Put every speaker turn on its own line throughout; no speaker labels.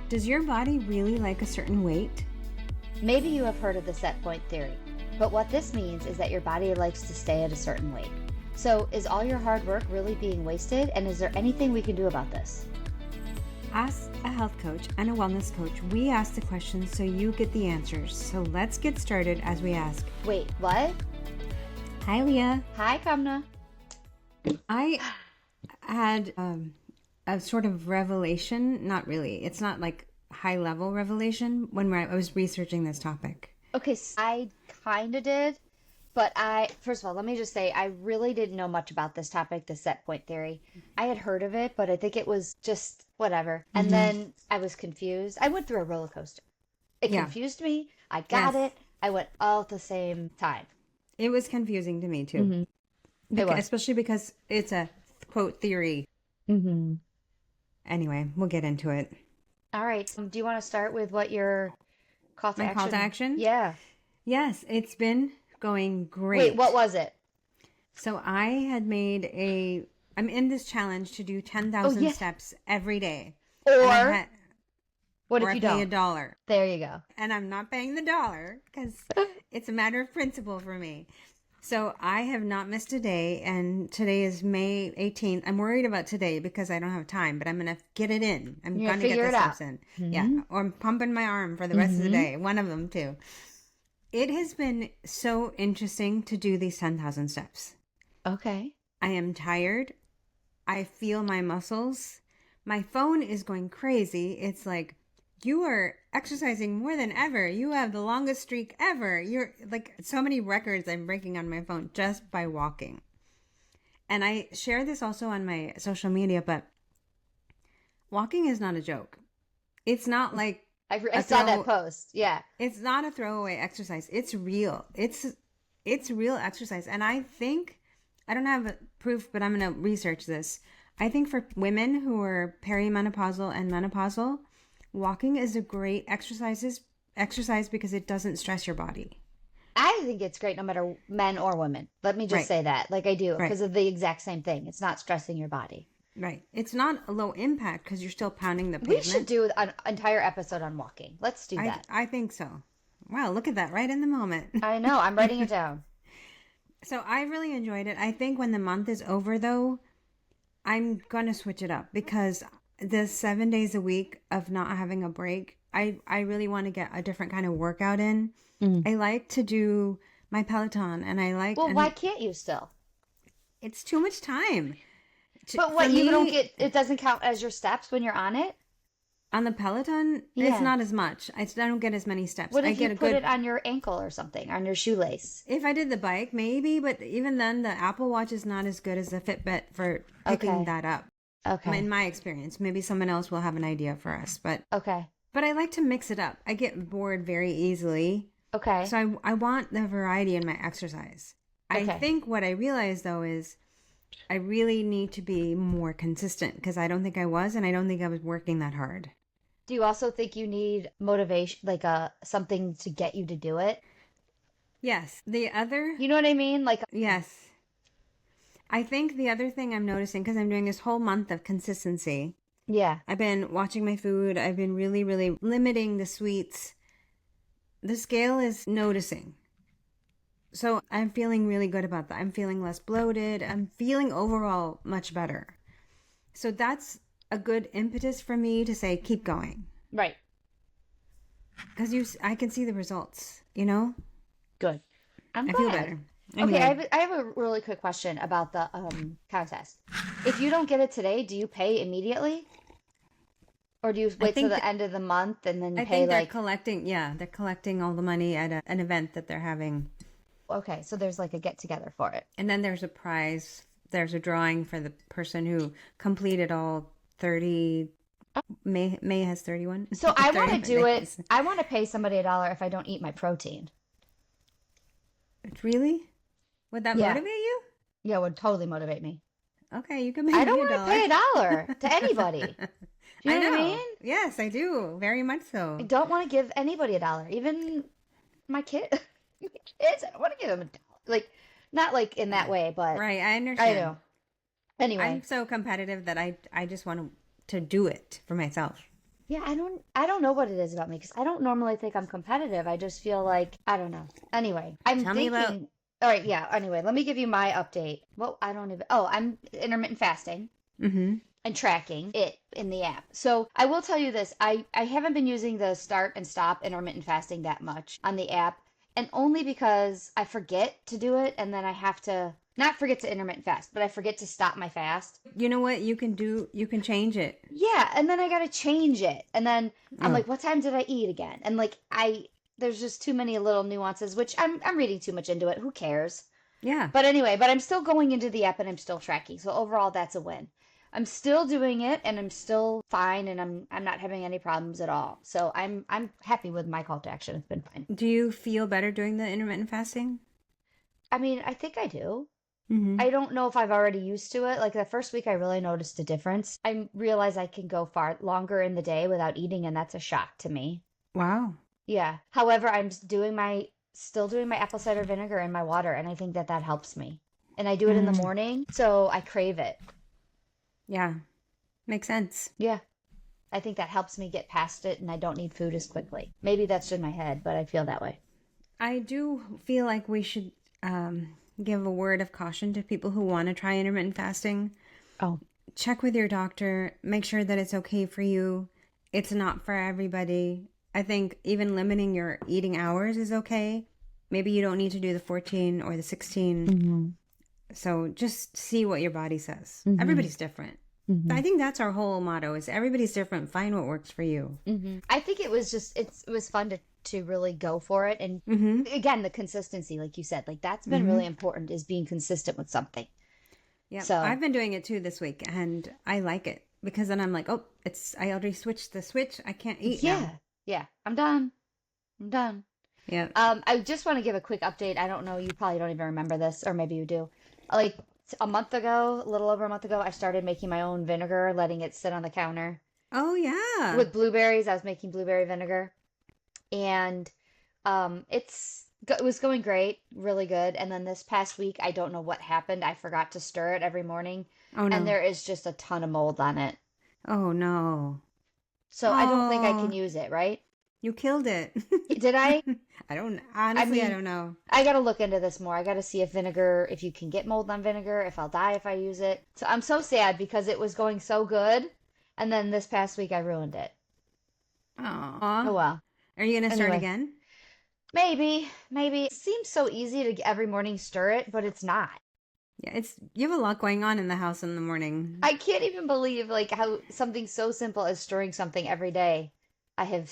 Does your body really like a certain weight?
Maybe you have heard of the set point theory, but what this means is that your body likes to stay at a certain weight. So is all your hard work really being wasted, and is there anything we can do about this?
Ask a health coach and a wellness coach. We ask the questions so you get the answers. So let's get started as we ask.
Wait, what?
Hi, Leah.
Hi, Kamna.
I had a sort of revelation. Not really. It's not like high level revelation when I was researching this topic.
Okay, so I kind of did, but first of all, let me just say, I really didn't know much about this topic, the set point theory. I had heard of it, but I think it was just whatever. And then I was confused. I went through a roller coaster. It confused me. I got it. I went all at the same time.
It was confusing to me too. Especially because it's a quote theory. Anyway, we'll get into it.
All right. Do you want to start with what your call to action?
Call to action?
Yeah.
Yes, it's been going great.
Wait, what was it?
So I had I'm in this challenge to do 10,000 steps every day.
Or what if you
pay
don't?
$1.
There you go.
And I'm not paying the $1 because it's a matter of principle for me. So I have not missed a day, and today is May 18th. I'm worried about today because I don't have time, but I'm going to get it in. I'm going to get the steps in. Yeah, or I'm pumping my arm for the rest of the day. One of them too. It has been so interesting to do these 10,000 steps.
Okay.
I am tired. I feel my muscles. My phone is going crazy. It's like, you are exercising more than ever. You have the longest streak ever. You're like, so many records I'm breaking on my phone just by walking. And I share this also on my social media, but walking is not a joke. It's not like
I saw that post. Yeah.
It's not a throwaway exercise. It's real. It's real exercise. And I think, I don't have proof, but I'm going to research this. I think for women who are perimenopausal and menopausal, walking is a great exercise because it doesn't stress your body.
I think it's great no matter men or women. Let me just say that. Like I do, because of the exact same thing. It's not stressing your body.
Right. It's not a low impact because you're still pounding the pavement.
We should do an entire episode on walking. Let's do that.
I think so. Wow, look at that. Right in the moment.
I know. I'm writing it down.
So I really enjoyed it. I think when the month is over, though, I'm going to switch it up because the 7 days a week of not having a break, I really want to get a different kind of workout in. I like to do my Peloton, and I like...
Well, why can't you still?
It's too much time.
But what, you don't get... It doesn't count as your steps when you're on it?
On the Peloton, it's not as much. I don't get as many steps.
What if you put it on your ankle or something, on your shoelace?
If I did the bike, maybe, but even then, the Apple Watch is not as good as the Fitbit for picking that up.
Okay.
In my experience, maybe someone else will have an idea for us, but
okay.
But I like to mix it up. I get bored very easily.
Okay.
So I want the variety in my exercise. Okay. I think what I realized though is I really need to be more consistent because I don't think I was, and I don't think I was working that hard.
Do you also think you need motivation, like something to get you to do it?
Yes. The other...
You know what I mean? Like...
Yes. I think the other thing I'm noticing, because I'm doing this whole month of consistency.
Yeah.
I've been watching my food. I've been really, really limiting the sweets. The scale is noticing. So I'm feeling really good about that. I'm feeling less bloated. I'm feeling overall much better. So that's a good impetus for me to say, keep going.
Right.
Because I can see the results, you know?
Good. I
feel better.
Anyway. Okay, I have a really quick question about the contest. If you don't get it today, do you pay immediately? Or do you wait till the end of the month and then pay
I think they're collecting all the money at an event that they're having.
Okay, so there's like a get-together for it.
And then there's a prize. There's a drawing for the person who completed all 30... May has 31.
So I want to do it. I want to pay somebody $1 if I don't eat my protein.
Really? Would that motivate you?
Yeah, it would totally motivate me.
Okay, you can pay
I don't want to pay $1 to anybody. Do you know what I mean?
Yes, I do. Very much so.
I don't want to give anybody $1. Even my kids. I don't want to give them $1. Like, not like in that way, but...
Right, I understand.
I know. Anyway.
I'm so competitive that I just want to do it for myself.
Yeah, I don't know what it is about me because I don't normally think I'm competitive. I just feel like I don't know. Anyway, I'm
Tell me about.
thinking. All right, yeah. Anyway, let me give you my update. Well, I don't even. Oh, I'm intermittent fasting
Mm-hmm.
and tracking it in the app. So I will tell you this. I haven't been using the start and stop intermittent fasting that much on the app, and only because I forget to do it, and then I have to not forget to intermittent fast, but I forget to stop my fast.
You know what you can do? You can change it.
Yeah, and then I gotta change it. And then I'm
Oh,
like, what time did I eat again? And like there's just too many little nuances, which I'm reading too much into it. Who cares?
yeah.
But anyway, but I'm still going into the app and I'm still tracking. So overall that's a win. I'm still doing it and I'm still fine and I'm not having any problems at all. So I'm happy with my call to action. It's been fine.
Do you feel better doing the intermittent fasting?
I mean, I think I do.
Mm-hmm.
I don't know if I've already used to it. Like the first week, I really noticed a difference. I realize I can go far longer in the day without eating, and that's a shock to me.
Wow.
Yeah. However, I'm still doing my apple cider vinegar in my water, and I think that that helps me. And I do it in the
Mm.
morning, so I crave it.
Yeah. Makes sense.
Yeah. I think that helps me get past it, and I don't need food as quickly. Maybe that's in my head, but I feel that way.
I do feel like we should give a word of caution to people who want to try intermittent fasting.
Oh.
Check with your doctor. Make sure that it's okay for you. It's not for everybody. I think even limiting your eating hours is okay. Maybe you don't need to do the 14 or the 16.
Mm-hmm.
So just see what your body says.
Mm-hmm.
Everybody's different.
Mm-hmm.
I think that's our whole motto is everybody's different. Find what works for you.
I think it was just it was fun to really go for it and
Mm-hmm.
again the consistency like you said like that's been
Mm-hmm.
really important is being consistent with something.
Yeah,
So
I've been doing it too this week, and I like it because then I'm like, oh, I already switched the switch. I can't eat
yeah,
now.
yeah, I'm done. I'm done.
Yeah.
I just want to give a quick update. I don't know, you probably don't even remember this, or maybe you do. Like a month ago, a little over a month ago, I started making my own vinegar, letting it sit on the counter
Oh yeah.
with blueberries. I was making blueberry vinegar, and it was going great, really good. And then this past week, I don't know what happened. I forgot to stir it every morning,
Oh
and
no.
there is just a ton of mold on it.
Oh no.
So I don't think I can
Oh,
use it, right?
you killed it.
Did I?
I don't.
I
Honestly, I
mean,
don't know.
I gotta look into this more. I gotta see if vinegar, if you can get mold on vinegar, if I'll die if I use it. So I'm so sad because it was going so good, and then this past week I ruined it. Oh
Aw.
well.
Are you gonna start
Anyway,
again?
maybe. It seems so easy to every morning stir it, but it's not.
Yeah, it's you have a lot going on in the house in the morning.
I can't even believe like how something so simple as stirring something every day, I have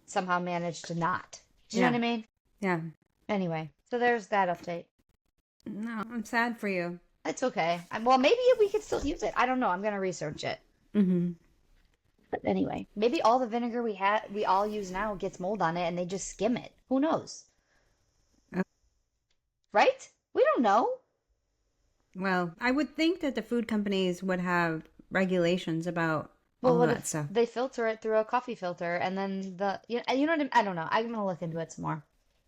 somehow managed to not. Do you know
Yeah.
what I mean?
Yeah.
Anyway, so there's that update.
No, I'm sad for you.
It's okay. Well, maybe we could still use it. I don't know. I'm gonna research it.
Mm-hmm.
But anyway, maybe all the vinegar we all use now gets mold on it and they just skim it. Who knows? Right? We don't know.
Well, I would think that the food companies would have regulations about
Well,
all of
what
that
if
stuff.
they filter it through a coffee filter and then you know what I don't know. I'm gonna look into it some more.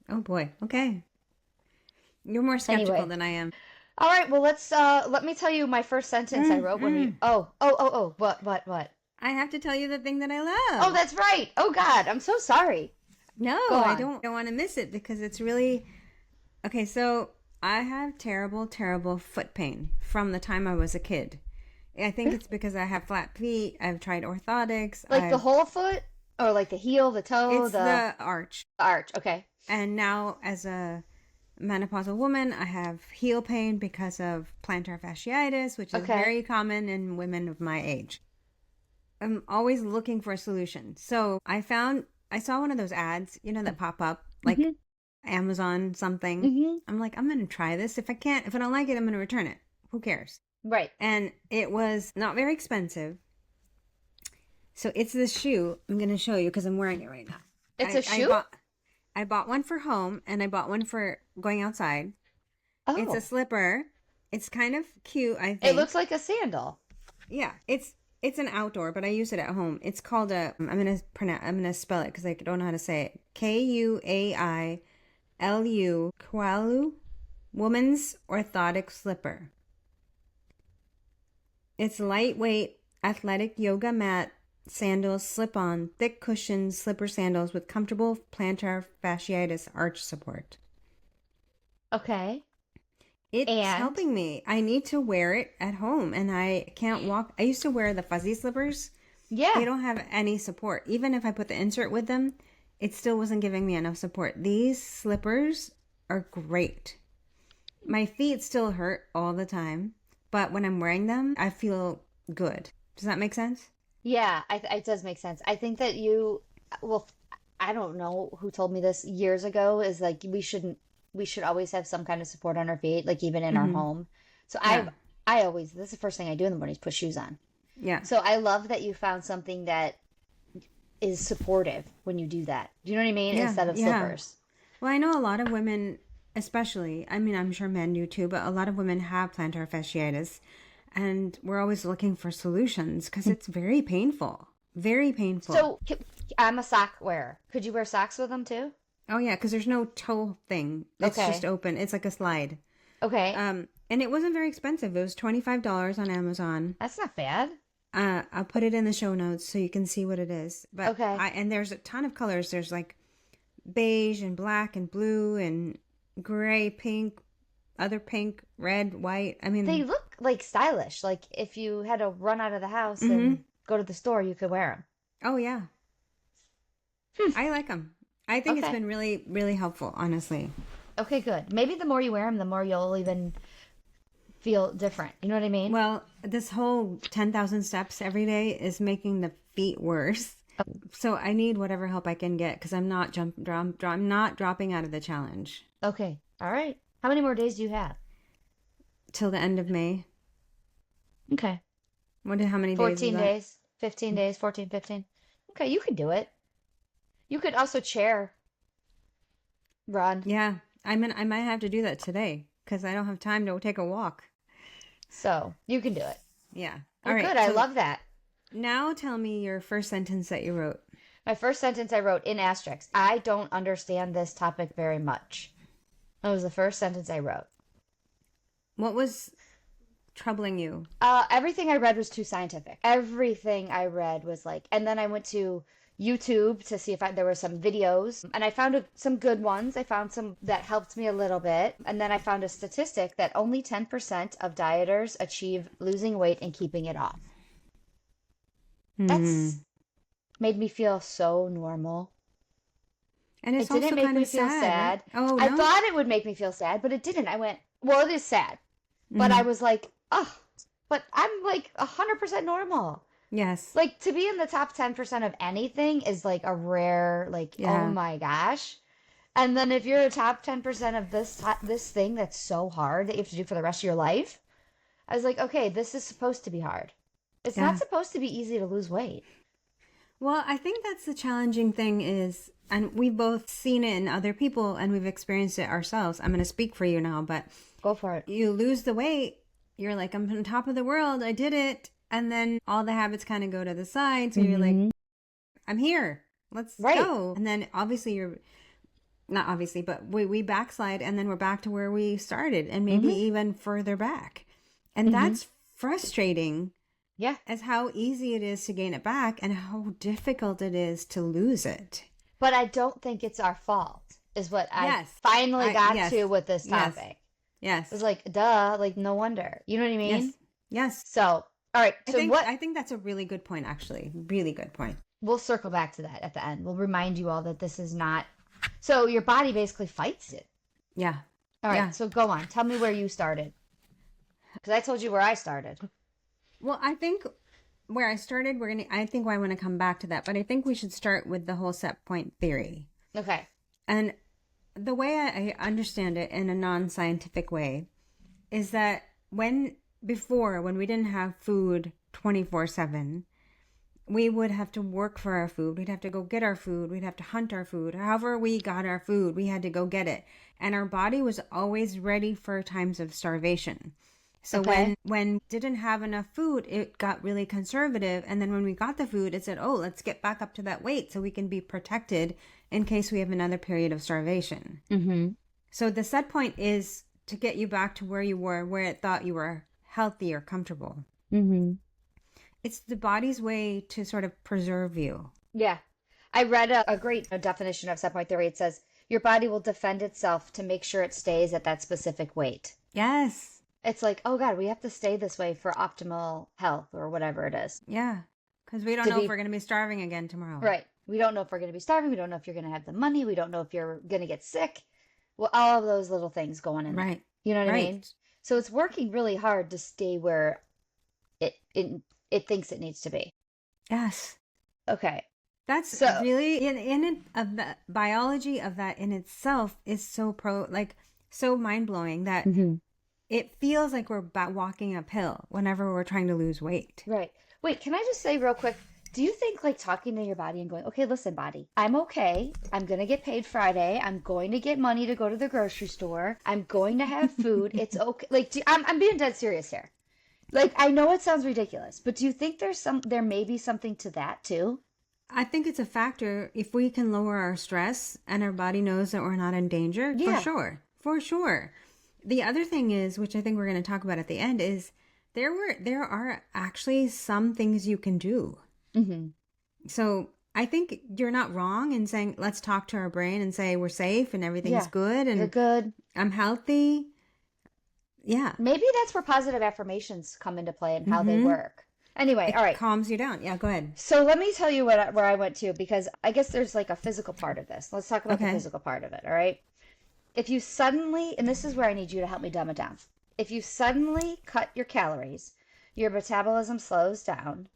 Oh boy. Okay. You're more skeptical
Anyway.
than I am.
All right, well let me tell you my first sentence I wrote when we
Mm-mm.
oh what?
I have to tell you the thing that I
Oh,
love.
that's right. Oh God, I'm so sorry.
No,
Go
I
on.
don't want to miss it because it's really okay. So I have terrible, terrible foot pain from the time I was a kid. I think it's because I have flat feet. I've tried orthotics.
Like the
I've
whole foot or like the heel, the toe,
It's the arch.
the arch. Okay.
And now as a menopausal woman, I have heel pain because of plantar fasciitis, which is
Okay.
very common in women of my age. I'm always looking for a solution. So I saw one of those ads, that pop up like
Mhm.
Amazon something.
Mhm.
I'm like, I'm going to try this. If I don't like it, I'm going to return it. Who cares?
Right.
And it was not very expensive. So it's this shoe. I'm going to show you because I'm wearing it right now.
It's
I,
a
I
shoe?
bought I bought one for home and I bought one for going outside. It's a
Oh.
slipper. It's kind of cute, I
It looks
think.
like a sandal.
Yeah, it's an outdoor, but I use it at home. It's called I'm gonna spell it because I don't know how to say it. KuaiLu, woman's orthotic slipper. It's lightweight, athletic yoga mat sandals, slip-on, thick cushioned slipper sandals with comfortable plantar fasciitis arch support.
Okay.
It's
And
helping me. I need to wear it at home and I can't walk. I used to wear the fuzzy slippers. They
yeah.
don't have any support. Even if I put the insert with them, it still wasn't giving me enough support. These slippers are great. My feet still hurt all the time, but when I'm wearing them, I feel good. Does that make sense?
Yeah, it does make sense. I think that well, I don't know who told me this years ago, is like we should always have some kind of support on our feet, like even in our
Mm-hmm.
home. So
Yeah.
I always, this is the first thing I do in the morning is put shoes on.
Yeah.
So I love that you found something that is supportive when you do that. Do you know what I mean?
Yeah.
Instead of
Yeah.
slippers.
Well, I know a lot of women, especially, I mean, I'm sure men do too, but a lot of women have plantar fasciitis. And we're always looking for solutions because it's very painful. Very painful.
So I'm a sock wearer. Could you wear socks with them too?
Oh, yeah, because there's no toe thing. It's just
Okay.
open. It's like a slide.
Okay.
And it wasn't very expensive. It was $25 on Amazon.
That's not bad.
I'll put it in the show notes so you can see what it is. But
Okay.
and there's a ton of colors. There's like beige and black and blue and gray, pink, other pink, red, white. I
They
mean,
look like stylish. Like if you had to run out of the house
hmm
and go to the store, you could wear
oh yeah,
them.
I like them. I think it's
Okay.
been really, really helpful, honestly.
Okay, good. Maybe the more you wear them, the more you'll even feel different. You know what I mean?
Well, this whole 10,000 steps every day is making the feet worse. So I need whatever help I can get because I'm not I'm not dropping out of the challenge
Okay. All right. How many more days do you have?
till the end of May.
Okay.
How many days is
14
that?
days, 15 days, 14, 15. Okay, you can do it. You could also chair run.
Yeah, I mean, I might have to do that today because I don't have time to take a walk.
So you can do it.
Yeah. All
Well,
right.
good. I
So
love that.
now tell me your first sentence that you wrote.
My first sentence I wrote in asterisks. I don't understand this topic very much. That was the first sentence I wrote.
What was troubling you?
Everything I read was too scientific. Everything I read was like, and then I went to YouTube to see if there were some videos, and I found some good ones. I found some that helped me a little bit, and then I found a statistic that only 10% of dieters achieve losing weight and keeping it off.
Hmm.
That's made me feel so normal.
And
It
it's
didn't
also
make
kind
me
of
feel
sad, right?
sad.
Oh,
I
no?
thought it would make me feel sad, but it didn't. I went, well, it is sad. But I
Hmm.
was like, oh, but I'm like 100% normal.
Yes.
Like to be in the top 10% of anything is like a rare, like, oh
Yeah.
my gosh. And then if you're a top 10% of this thing that's so hard that you have to do for the rest of your life, I was like, okay, this is supposed to be hard. It's not
Yeah.
supposed to be easy to lose weight.
Well, I think that's the challenging thing is, and we've both seen it in other people and we've experienced it ourselves. I'm going to speak for you now, but
Go for it.
you lose the weight, you're like, I'm on top of the world, I did it. And then all the habits kind of go to the side. So you're like,
Hmm.
I'm here, let's
Right.
go. And then obviously you're not obviously, but we backslide and then we're back to where we started and maybe
Hmm.
even further back. And
Hmm.
that's frustrating
Yeah.
as how easy it is to gain it back and how difficult it is to lose it.
But I don't think it's our fault, is what I
Yes.
finally got
Yes.
to with this
Yes.
topic.
Yes.
It was like, duh, like no wonder. You know what I mean?
Yes. Yes.
So, all right. So
I think that's a really good point, actually. Really good point.
we'll circle back to that at the end. We'll remind you all that this is not. So your body basically fights it.
Yeah.
All right.
Yeah.
So go on. Tell me where you started. Because I told you where I started.
Well, I think where I started, I think I want to come back to that, but I think we should start with the whole set point theory.
Okay.
And the way I understand it in a non-scientific way is that when we didn't have food 24/7, we would have to work for our food. We'd have to go get our food. We'd have to hunt our food. However we got our food, we had to go get it. And our body was always ready for times of starvation. So
Okay.
when didn't have enough food, it got really conservative. And then when we got the food, it said, oh, let's get back up to that weight so we can be protected in case we have another period of starvation.
Mm-hmm.
So the set point is to get you back to where you were, where it thought you were healthy or comfortable.
Mm-hmm.
It's the body's way to sort of preserve you.
Yeah. I read a great definition of set point theory. It says your body will defend itself to make sure it stays at that specific weight.
Yes.
It's like, oh God, we have to stay this way for optimal health or whatever it is.
Yeah. Because we don't
To
know if
be
we're going to be starving again tomorrow.
right. We don't know if we're going to be starving. We don't know if you're going to have the money. We don't know if you're going to get sick. Well, all of those little things going in there.
Right.
You know what I
Right.
mean? So it's working really hard to stay where it thinks it needs to be.
Yes.
Okay.
That's
So
really in it, of the biology of that in itself is so so mind blowing that it feels like we're walking uphill whenever we're trying to lose weight.
right. Wait, can I just say real quick? Do you think like talking to your body and going, okay, listen, body, I'm okay. I'm going to get paid Friday. I'm going to get money to go to the grocery store. I'm going to have food. It's okay. Like, I'm being dead serious here. Like, I know it sounds ridiculous, but do you think there may be something to that too?
I think it's a factor if we can lower our stress and our body knows that we're not in danger.
Yeah.
For sure. For sure. The other thing is, which I think we're going to talk about at the end, is there are actually some things you can do.
Mm-hmm.
So I think you're not wrong in saying, let's talk to our brain and say we're safe and everything's good and
you're good.
I'm healthy. Yeah.
Maybe that's where positive affirmations come into play and how they work. Anyway, all right.
Calms you down. Yeah, go ahead.
So let me tell you where I went to, because I guess there's like a physical part of this. Let's talk about the physical part of it, all right? If you suddenly, and this is where I need you to help me dumb it down. If you suddenly cut your calories, your metabolism slows down,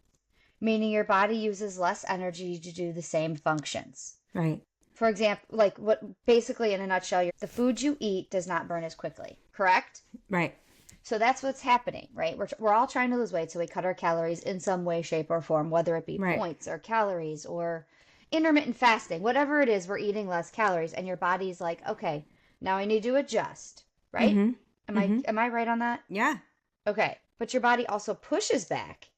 meaning your body uses less energy to do the same functions.
Right.
For example, like what basically in a nutshell, the food you eat does not burn as quickly, correct?
Right.
So that's what's happening, right? We're all trying to lose weight, so we cut our calories in some way, shape, or form, whether it be points or calories or intermittent fasting, whatever it is, we're eating less calories, and your body's like, okay, now I need to adjust, right? Am I right on that?
Yeah.
Okay, but your body also pushes back,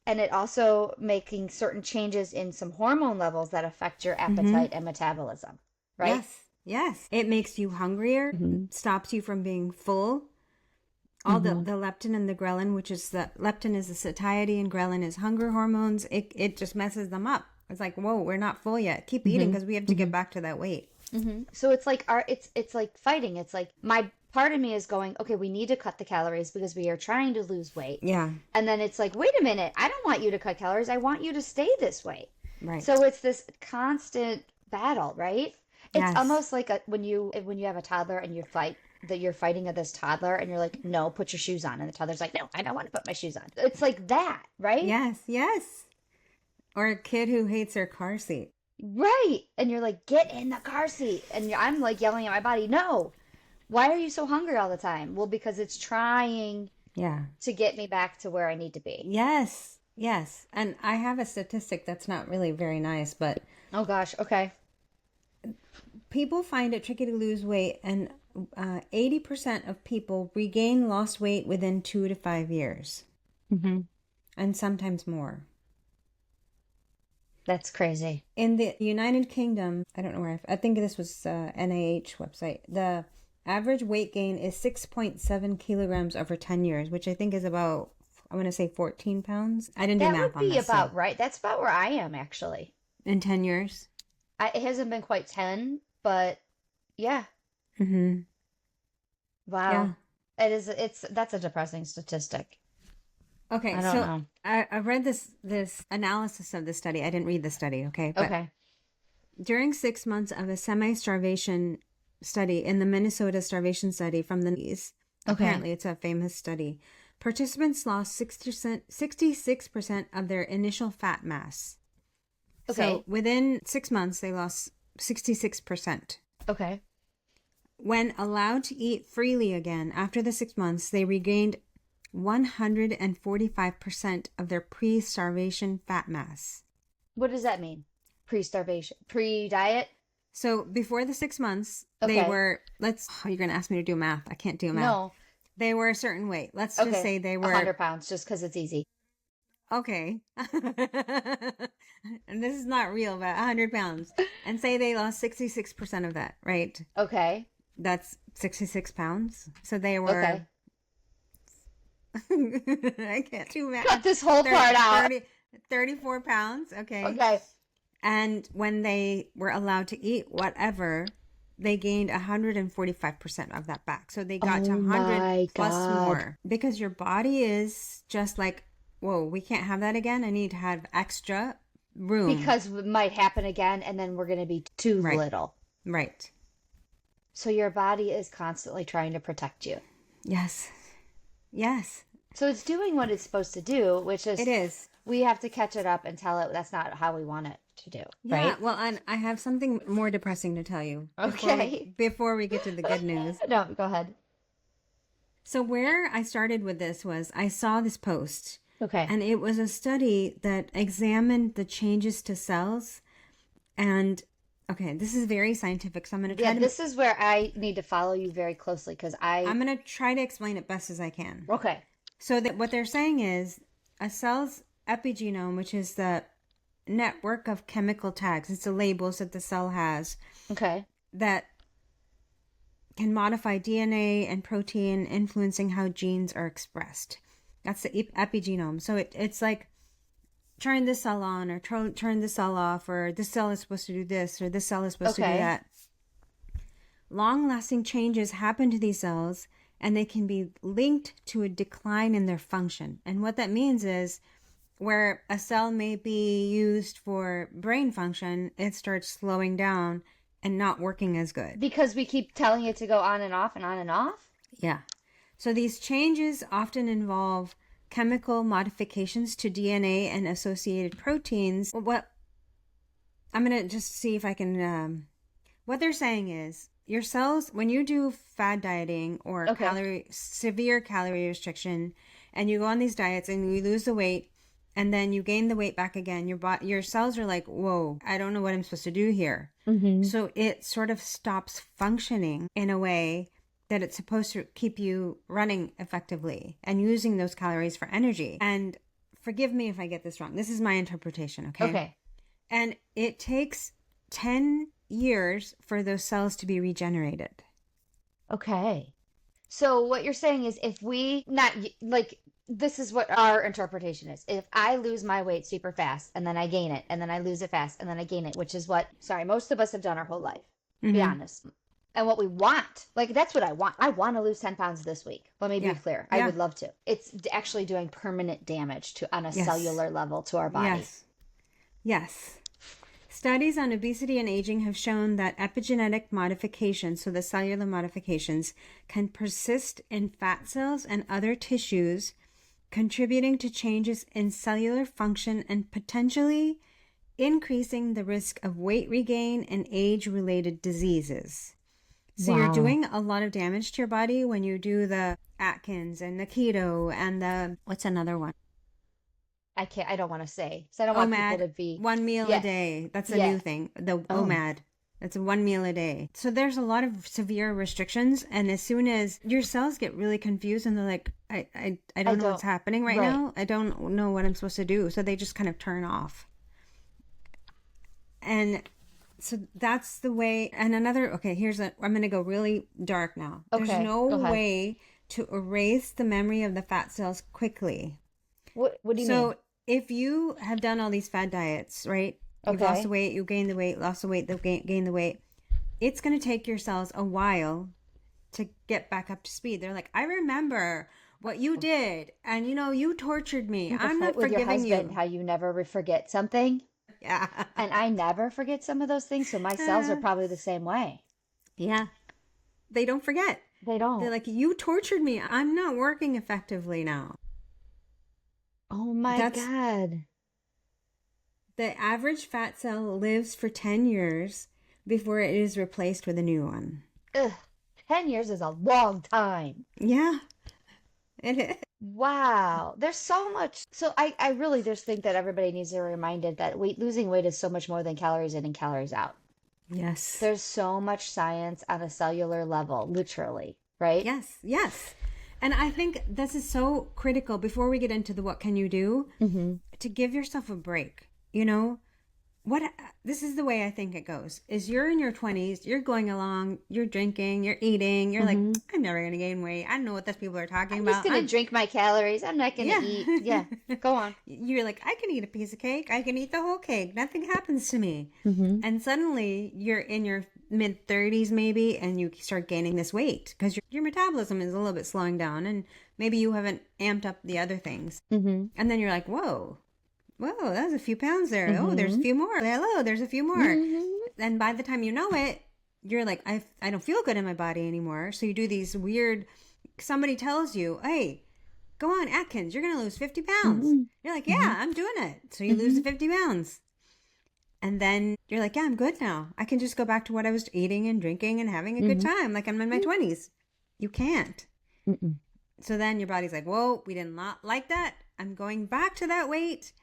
and it also making certain changes in some hormone levels that affect your appetite and metabolism, right?
Yes. Yes. It makes you hungrier, stops you from being full. All the leptin and the ghrelin, which is leptin is the satiety and ghrelin is hunger hormones. It just messes them up. It's like, whoa, we're not full yet. Keep eating because we have to get back to that weight.
So it's like it's like fighting. It's like my part of me is going, okay, we need to cut the calories because we are trying to lose weight.
Yeah.
And then it's like, wait a minute, I don't want you to cut calories. I want you to stay this way.
Right.
So it's this constant battle, right? It's
Yes.
almost like when you have a toddler and you fight that you're fighting with this toddler and you're like, no, put your shoes on. And the toddler's like, no, I don't want to put my shoes on. It's like that, right?
Yes. Yes. Or a kid who hates their car seat.
Right. And you're like, get in the car seat. And I'm like yelling at my body, no. Why are you so hungry all the time? Well, because it's trying to get me back to where I need to be.
Yes. Yes. And I have a statistic that's not really very nice, but
Oh gosh. Okay.
people find it tricky to lose weight, and 80% of people regain lost weight within 2 to 5 years. And sometimes more.
That's crazy.
In the United Kingdom, I don't know where, I think this was NIH website, the average weight gain is 6.7 kilograms over 10 years, which I think is about, I want to say 14 pounds. I didn't do math on this.
That would be about right. That's about where I am, actually.
In 10 years?
It hasn't been quite 10, but yeah. Wow. Yeah. That's a depressing statistic.
Okay,
I don't know.
I read this analysis of the study. I didn't read the study, okay? But
okay.
During 6 months of a semi-starvation study in the Minnesota starvation study from the 90s, apparently it's a famous study, participants lost 66% of their initial fat mass.
Okay.
So within 6 months, they lost 66%.
Okay.
When allowed to eat freely again after the 6 months, they regained 145% of their pre-starvation fat mass.
What does that mean? Pre-starvation? Pre-diet?
So before the 6 months,
Okay.
they were, you're going to ask me to do math. I can't do math.
No.
They were a certain weight. Let's just say they were
100 pounds, just because it's easy.
Okay. And this is not real, but 100 pounds. And say they lost 66% of that, right?
Okay.
That's 66 pounds. So they were
Okay.
I can't do math.
Cut this whole part out.
34 pounds. Okay.
Okay.
And when they were allowed to eat whatever, they gained 145% of that back. So they got to 100 plus more. Because your body is just like, whoa, we can't have that again. I need to have extra room.
Because it might happen again, and then we're going to be too little.
Right.
So your body is constantly trying to protect you.
Yes. Yes.
So it's doing what it's supposed to do, which is...
It is.
We have to catch it up and tell it that's not how we want it to do,
yeah,
right?
Well, and I have something more depressing to tell you.
Okay.
Before we get to the good news.
No, go ahead.
So where I started with this was I saw this post.
Okay.
And it was a study that examined the changes to cells. And, okay, this is very scientific, so I'm going to try to...
this is where I need to follow you very closely because I'm
going to try to explain it best as I can.
Okay.
So that what they're saying is a cell's epigenome, which is the network of chemical tags, it's the labels that the cell has.
Okay.
That can modify DNA and protein, influencing how genes are expressed. That's the epigenome. So it's like turn this cell on or turn this cell off, or this cell is supposed to do this or this cell is supposed to do that. Long-lasting changes happen to these cells, and they can be linked to a decline in their function. And what that means is where a cell may be used for brain function, it starts slowing down and not working as good.
Because we keep telling it to go on and off and on and off?
Yeah. So these changes often involve chemical modifications to DNA and associated proteins. What I'm going to just see if I can... what they're saying is your cells, when you do fad dieting or severe calorie restriction, and you go on these diets and you lose the weight, and then you gain the weight back again, your cells are like, whoa, I don't know what I'm supposed to do here. Mm-hmm. So it sort of stops functioning in a way that it's supposed to keep you running effectively and using those calories for energy. And forgive me if I get this wrong. This is my interpretation, okay?
Okay.
And it takes 10 years for those cells to be regenerated.
Okay. So what you're saying is if we this is what our interpretation is. If I lose my weight super fast and then I gain it and then I lose it fast and then I gain it, which is what, most of us have done our whole life, to be honest. And what we want, that's what I want. I want to lose 10 pounds this week. Let me be clear. I would love to. It's actually doing permanent damage on a cellular level to our body.
Yes. Studies on obesity and aging have shown that epigenetic modifications, so the cellular modifications, can persist in fat cells and other tissues, contributing to changes in cellular function and potentially increasing the risk of weight regain and age-related diseases. So you're doing a lot of damage to your body when you do the Atkins and the keto and what's another one?
I don't want to say, because I don't want people to be...
1 meal a day. That's a new thing. The OMAD. That's 1 meal a day. So there's a lot of severe restrictions. And as soon as your cells get really confused and they're like, I don't know what's happening right now. I don't know what I'm supposed to do. So they just kind of turn off. And so that's the way. And another, I'm going to go really dark now.
Okay,
there's no way to erase the memory of the fat cells quickly.
What do you mean?
So if you have done all these fad diets, right? You've lost the weight, you gain the weight, lost the weight, gain the weight. It's going to take your cells a while to get back up to speed. They're like, I remember what you did. And, you tortured me. I'm not forgiving you.
How you never forget something.
Yeah.
And I never forget some of those things. So my cells are probably the same way.
Yeah. They don't forget.
They don't.
They're like, you tortured me. I'm not working effectively now.
Oh my God.
The average fat cell lives for 10 years before it is replaced with a new one.
Ugh, 10 years is a long time.
Yeah, it is.
Wow. There's so much. So I really just think that everybody needs to be reminded that losing weight is so much more than calories in and calories out.
Yes.
There's so much science on a cellular level, literally, right?
Yes. And I think this is so critical before we get into the what can you do, to give yourself a break. what this is the way I think it goes is you're in your 20s, you're going along, you're drinking, you're eating, you're like, I'm never gonna gain weight. I don't know what those people are talking
I'm just
about.
gonna drink my calories. I'm not gonna
Yeah.
eat. Yeah, go on.
You're like, I can eat a piece of cake. I can eat the whole cake. Nothing happens to me. And suddenly you're in your mid 30s maybe, and you start gaining this weight because your metabolism is a little bit slowing down, and maybe you haven't amped up the other things. And then you're like, whoa, that's a few pounds there. Oh, there's a few more. Hello, there's a few more. And by the time you know it, you're like, I don't feel good in my body anymore. So you do these weird, somebody tells you, hey, go on, Atkins, you're going to lose 50 pounds. You're like, yeah, I'm doing it. So you lose the 50 pounds. And then you're like, yeah, I'm good now. I can just go back to what I was eating and drinking and having a good time. Like I'm in my 20s. You can't. So then your body's like, whoa, we did not like that. I'm going back to that weight.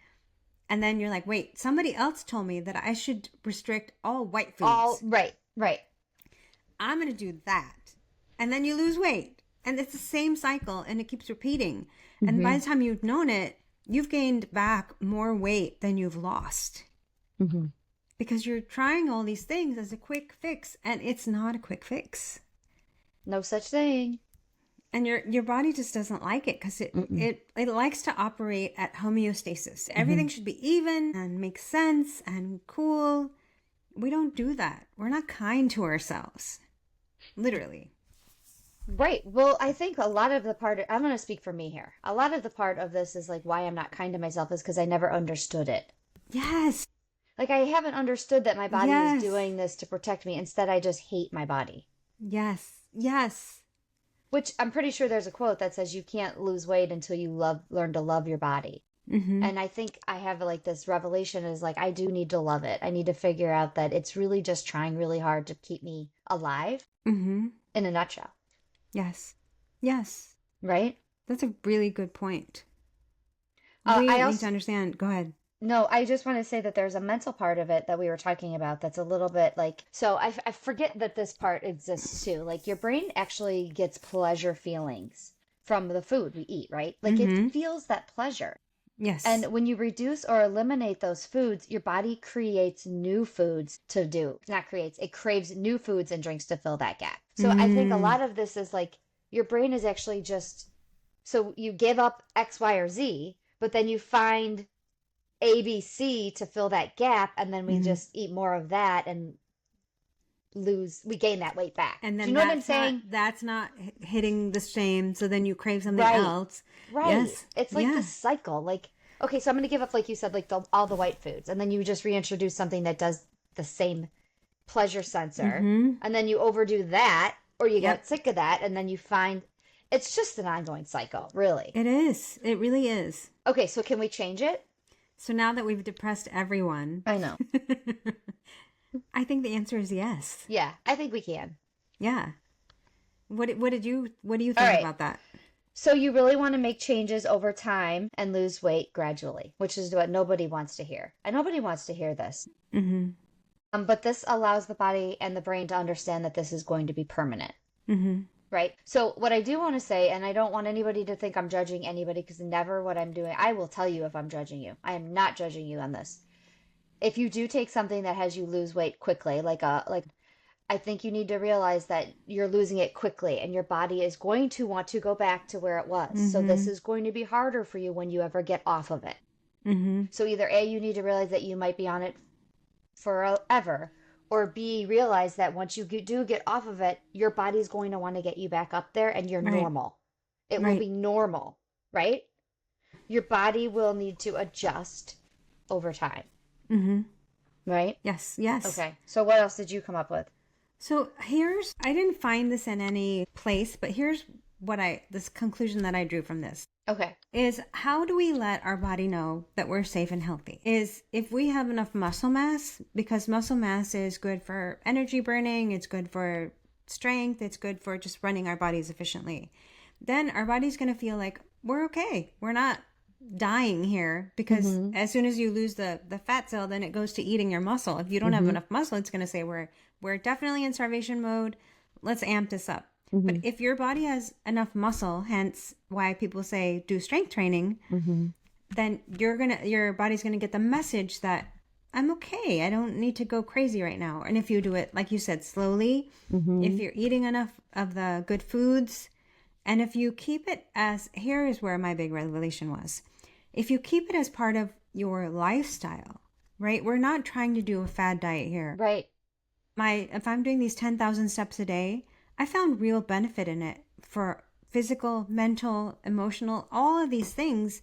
And then you're like, wait, somebody else told me that I should restrict all white foods.
All right.
I'm going to do that. And then you lose weight. And it's the same cycle and it keeps repeating. And by the time you've known it, you've gained back more weight than you've lost. Because you're trying all these things as a quick fix, and it's not a quick fix.
No such thing.
And your body just doesn't like it because it likes to operate at homeostasis. Everything should be even and make sense and cool. We don't do that. We're not kind to ourselves. Literally.
Right. Well, I think a lot of the part, I'm going to speak for me here. A lot of the part of this is like why I'm not kind to myself is because I never understood it.
Yes.
Like I haven't understood that my body
Yes.
is doing this to protect me. Instead, I just hate my body.
Yes. Yes.
Which I'm pretty sure there's a quote that says you can't lose weight until you learn to love your body. And I think I have like this revelation is like, I do need to love it. I need to figure out that it's really just trying really hard to keep me alive in a nutshell.
Yes. Yes.
Right?
That's a really good point.
I
We need
also
to understand. Go ahead.
No, I just want to say that there's a mental part of it that we were talking about that's a little bit like, so I forget that this part exists too. Like your brain actually gets pleasure feelings from the food we eat, right? Like it feels that pleasure.
Yes.
And when you reduce or eliminate those foods, your body creates new foods to do. Not creates, it craves new foods and drinks to fill that gap. So I think a lot of this is like your brain is actually just, so you give up X, Y, or Z, but then you find ABC to fill that gap, and then we just eat more of that and we gain that weight back.
And then
do you know what I'm saying?
That's not hitting the same, so then you crave something
Right.
else.
Right.
Yes.
It's like this cycle. Like, okay, so I'm going to give up, like you said, like all the white foods, and then you just reintroduce something that does the same pleasure sensor, and then you overdo that, or you get sick of that, and then you find it's just an ongoing cycle, really.
It is. It really is.
Okay, so can we change it?
So now that we've depressed everyone,
I know.
I think the answer is yes.
Yeah, I think we can.
Yeah. What do you think
right.
about that?
So you really want to make changes over time and lose weight gradually, which is what nobody wants to hear. And nobody wants to hear this. But this allows the body and the brain to understand that this is going to be permanent. Right? So what I do want to say, and I don't want anybody to think I'm judging anybody, because never what I'm doing, I will tell you if I'm judging you. I am not judging you on this. If you do take something that has you lose weight quickly, like I think you need to realize that you're losing it quickly and your body is going to want to go back to where it was. So this is going to be harder for you when you ever get off of it. So either A, you need to realize that you might be on it forever, or B, realize that once you do get off of it, your body's going to want to get you back up there and you're normal. It will be normal, right? Your body will need to adjust over time. Right?
Yes. Yes.
Okay. So what else did you come up with?
So I didn't find this in any place, but here's this conclusion that I drew from this.
Okay.
Is how do we let our body know that we're safe and healthy? Is if we have enough muscle mass, because muscle mass is good for energy burning, it's good for strength, it's good for just running our bodies efficiently. Then our body's going to feel like we're okay. We're not dying here, because as soon as you lose the fat cell, then it goes to eating your muscle. If you don't have enough muscle, it's going to say we're definitely in starvation mode. Let's amp this up. But if your body has enough muscle, hence why people say do strength training, then your body's gonna get the message that I'm okay. I don't need to go crazy right now. And if you do it, like you said, slowly, if
Mm-hmm.
you're eating enough of the good foods, and if you keep it as, here is where my big revelation was. If you keep it as part of your lifestyle, right? We're not trying to do a fad diet here.
Right.
If I'm doing these 10,000 steps a day, I found real benefit in it for physical, mental, emotional, all of these things.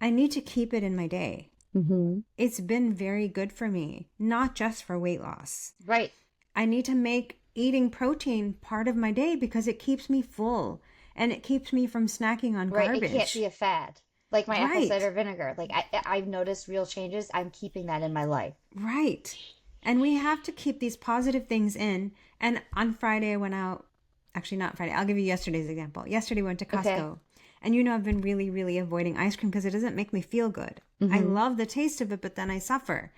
I need to keep it in my day.
Mm-hmm.
It's been very good for me, not just for weight loss.
Right.
I need to make eating protein part of my day because it keeps me full and it keeps me from snacking on
Right. It can't
garbage.
be a fad. Like my apple
Right,
cider vinegar. Like I've noticed real changes. I'm keeping that in my life.
right. And we have to keep these positive things in. And on Friday, I went out. Actually, not Friday. I'll give you yesterday's example. Yesterday, we went to
Okay.
Costco. And I've been really, really avoiding ice cream because it doesn't make me feel good. I
Mm-hmm.
love the taste of it, but then I suffer.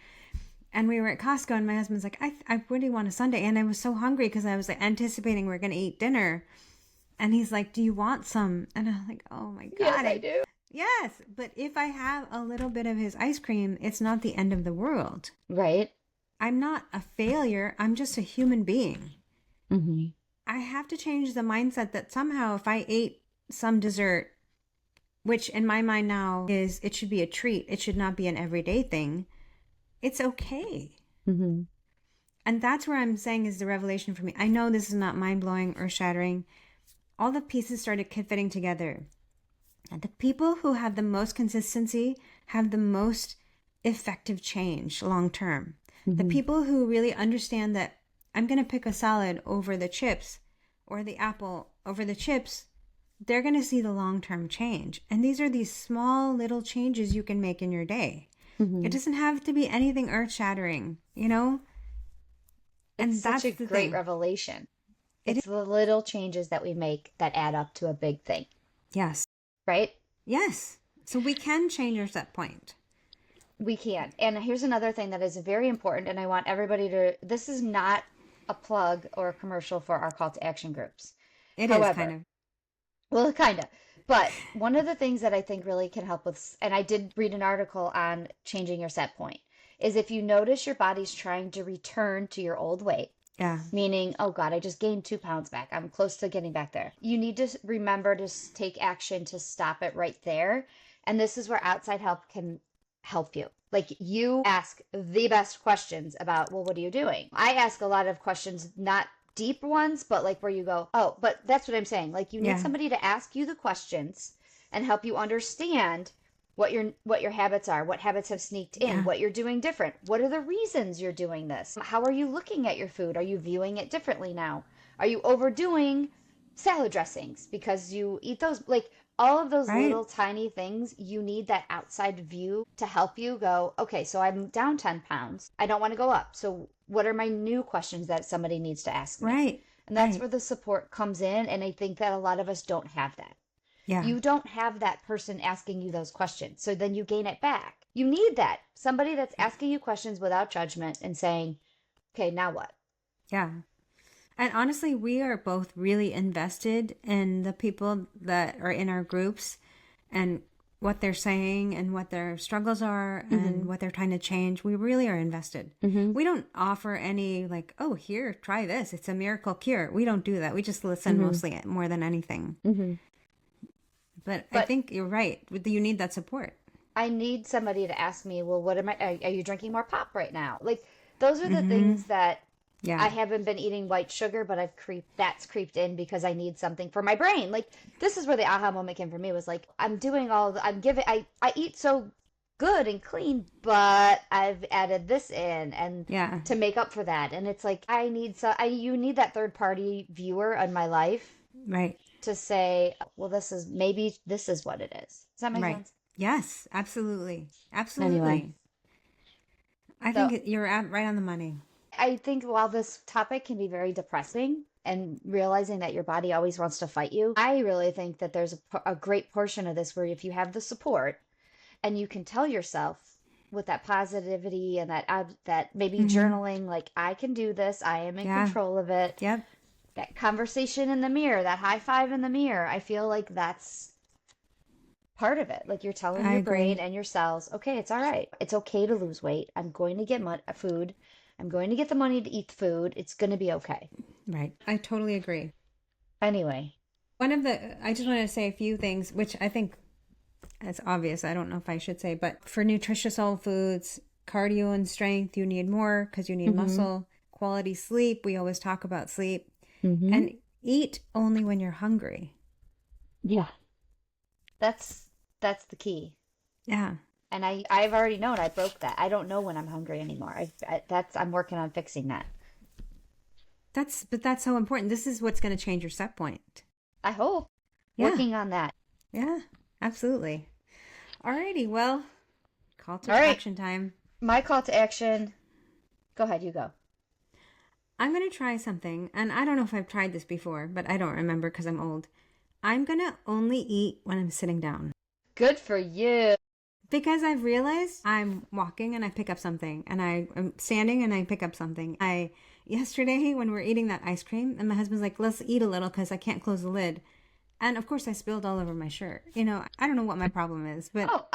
And we were at Costco, and my husband's like, I really want a sundae. And I was so hungry because I was like anticipating we are going to eat dinner. And he's like, do you want some? And I'm like, oh my
Yes,
God.
I do.
Yes. But if I have a little bit of his ice cream, it's not the end of the world.
Right.
I'm not a failure. I'm just a human being.
Mm-hmm.
I have to change the mindset that somehow if I ate some dessert, which in my mind now is it should be a treat, it should not be an everyday thing, it's okay.
Mm-hmm.
And that's where I'm saying is the revelation for me. I know this is not mind blowing or shattering. All the pieces started fitting together. And the people who have the most consistency have the most effective change long term. The
Mm-hmm.
people who really understand that I'm going to pick a salad over the chips or the apple over the chips, they're going to see the long term change. And these are these small little changes you can make in your day.
Mm-hmm.
It doesn't have to be anything earth shattering,
It's
And
such a
that's the
great
thing.
revelation.
It is.
It's the little changes that we make that add up to a big thing,
Yes.
right?
Yes. So we can change our set point.
We can. And here's another thing that is very important, and I want everybody to, this is not a plug or a commercial for our call to action groups.
It is kind
However,
of.
well, kind of. But one of the things that I think really can help with, and I did read an article on changing your set point, is if you notice your body's trying to return to your old weight,
Yeah.
meaning, oh God, I just gained 2 pounds back. I'm close to getting back there. You need to remember to take action to stop it right there. And this is where outside help can help you. Like you ask the best questions about, well, what are you doing? I ask a lot of questions, not deep ones, but like where you go, oh, but that's what I'm saying. Like you need
Yeah.
somebody to ask you the questions and help you understand what your habits are, what habits have sneaked in,
Yeah.
what you're doing different. What are the reasons you're doing this? How are you looking at your food? Are you viewing it differently now? Are you overdoing salad dressings because you eat those? Like all of those
Right.
little tiny things, you need that outside view to help you go, okay, so I'm down 10 pounds. I don't want to go up. So what are my new questions that somebody needs to ask me?
Right.
And that's
Right.
where the support comes in. And I think that a lot of us don't have that.
Yeah.
You don't have that person asking you those questions. So then you gain it back. You need that. Somebody that's asking you questions without judgment and saying, okay, now what?
Yeah. And honestly, we are both really invested in the people that are in our groups and what they're saying and what their struggles are and
Mm-hmm.
what they're trying to change. We really are invested.
Mm-hmm.
We don't offer any like, oh, here, try this. It's a miracle cure. We don't do that. We just listen
Mm-hmm.
mostly more than anything.
Mm-hmm.
But I
But
think you're right. You need that support.
I need somebody to ask me, well, what am are you drinking more pop right now? Like, those are the
Mm-hmm.
things that
Yeah.
I haven't been eating white sugar, but that's creeped in because I need something for my brain. Like, this is where the aha moment came for me was like, I eat so good and clean, but I've added this in and
Yeah.
to make up for that. And it's like, you need that third party viewer in my life
Right.
to say, well, this is what it is. Does that make
Right.
sense?
Yes, absolutely. Absolutely.
Anyway,
I
so
think you're right on the money.
I think while this topic can be very depressing and realizing that your body always wants to fight you, I really think that there's a great portion of this where if you have the support and you can tell yourself with that positivity and that maybe
Mm-hmm.
journaling, like I can do this, I am in
Yeah.
control of it.
Yep.
That conversation in the mirror, that high five in the mirror, I feel like that's part of it. Like you're telling
I
your brain
agree.
and your cells, okay, it's all right. It's okay to lose weight. I'm going to get food. I'm going to get the money to eat the food. It's going to be okay.
Right. I totally agree.
Anyway.
I just want to say a few things, which I think it's obvious. I don't know if I should say, but for nutritious whole foods, cardio and strength, you need more because you need
Mm-hmm.
muscle. Quality sleep. We always talk about sleep.
Mm-hmm.
And eat only when you're hungry.
Yeah. That's the key.
Yeah.
And I've already known I broke that. I don't know when I'm hungry anymore. I'm working on fixing that.
But that's so important. This is what's going to change your set point.
I hope.
Yeah.
Working on that.
Yeah. Absolutely. Alrighty. Well, call
All
to
right.
action time.
My call to action. Go ahead, you go.
I'm going to try something, and I don't know if I've tried this before, but I don't remember because I'm old. I'm going to only eat when I'm sitting down.
Good for you.
Because I've realized I'm walking and I pick up something, and I'm standing and I pick up something. Yesterday when we were eating that ice cream, and my husband's like, let's eat a little because I can't close the lid. And of course I spilled all over my shirt. I don't know what my problem is, but
Oh,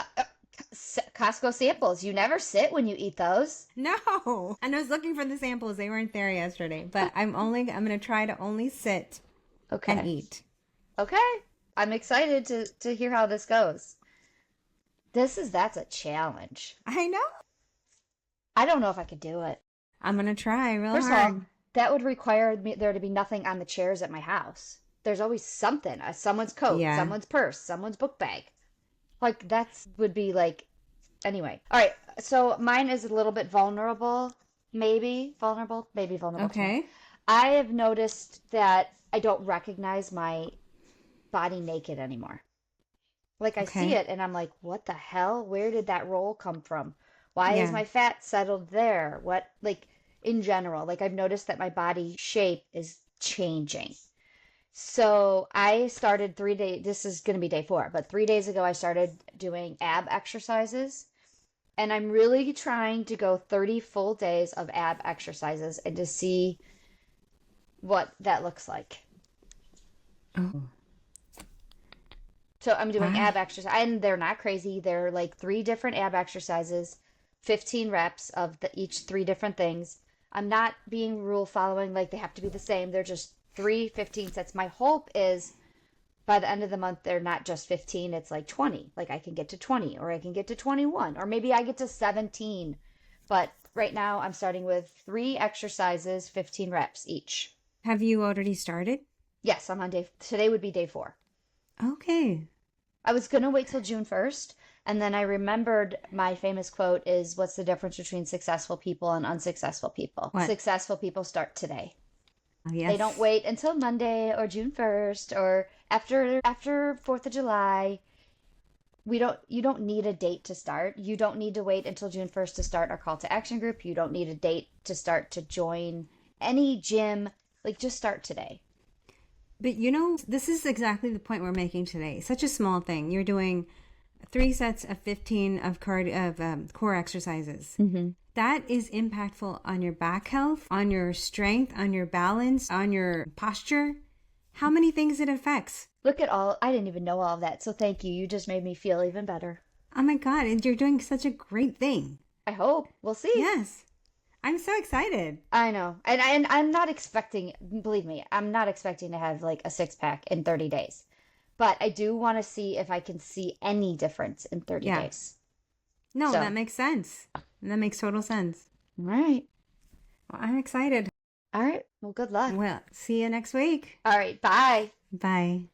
Costco samples. You never sit when you eat those.
no. And I was looking for the samples. They weren't there yesterday, but I'm going to try to only sit and
Okay.
eat.
Okay. I'm excited to hear how this goes. That's a challenge.
I know.
I don't know if I could do it.
I'm going to try real
First of all,
hard.
that would require there to be nothing on the chairs at my house. There's always something, someone's coat,
Yeah.
someone's purse, someone's book bag. Like that's would be like anyway. All right. So mine is a little bit vulnerable, maybe vulnerable to me.
Okay.
I have noticed that I don't recognize my body naked anymore. Like I see
Okay.
it and I'm like, what the hell? Where did that roll come from? Why is
Yeah.
my fat settled there? What, like in general, like I've noticed that my body shape is changing. So I started 3 days, this is going to be day 4, but 3 days ago I started doing ab exercises. And I'm really trying to go 30 full days of ab exercises and to see what that looks like.
Oh.
So I'm doing
Wow.
ab exercise, and they're not crazy. They're like 3 different ab exercises, 15 reps of each 3 different things. I'm not being rule following, like they have to be the same. They're just 15 sets. My hope is by the end of the month, they're not just 15, it's like 20. Like I can get to 20, or I can get to 21, or maybe I get to 17. But right now, I'm starting with 3 exercises, 15 reps each.
Have you already started?
Yes, today would be day 4.
Okay.
I was going to wait till June 1st, and then I remembered my famous quote is, what's the difference between successful people and unsuccessful people?
What?
Successful people start today. They don't
Yes.
wait until Monday or June 1st or after 4th of July. You don't need a date to start. You don't need to wait until June 1st to start our call to action group. You don't need a date to start to join any gym. Like just start today.
But this is exactly the point we're making today. Such a small thing. You're doing 3 sets of 15 of core exercises.
Mm-hmm.
That is impactful on your back health, on your strength, on your balance, on your posture. How many things it affects?
Look at I didn't even know all of that. So thank you. You just made me feel even better.
Oh my God, and you're doing such a great thing.
I hope. We'll see.
Yes. I'm so excited.
I know. And I'm not expecting, believe me, I'm not expecting to have like a 6-pack in 30 days. But I do want to see if I can see any difference in 30
Yeah.
days.
No,
So,
that makes sense. That makes total sense.
all right.
Well, I'm excited.
All right. Well, good luck.
Well, see you next week.
All right. Bye.
Bye.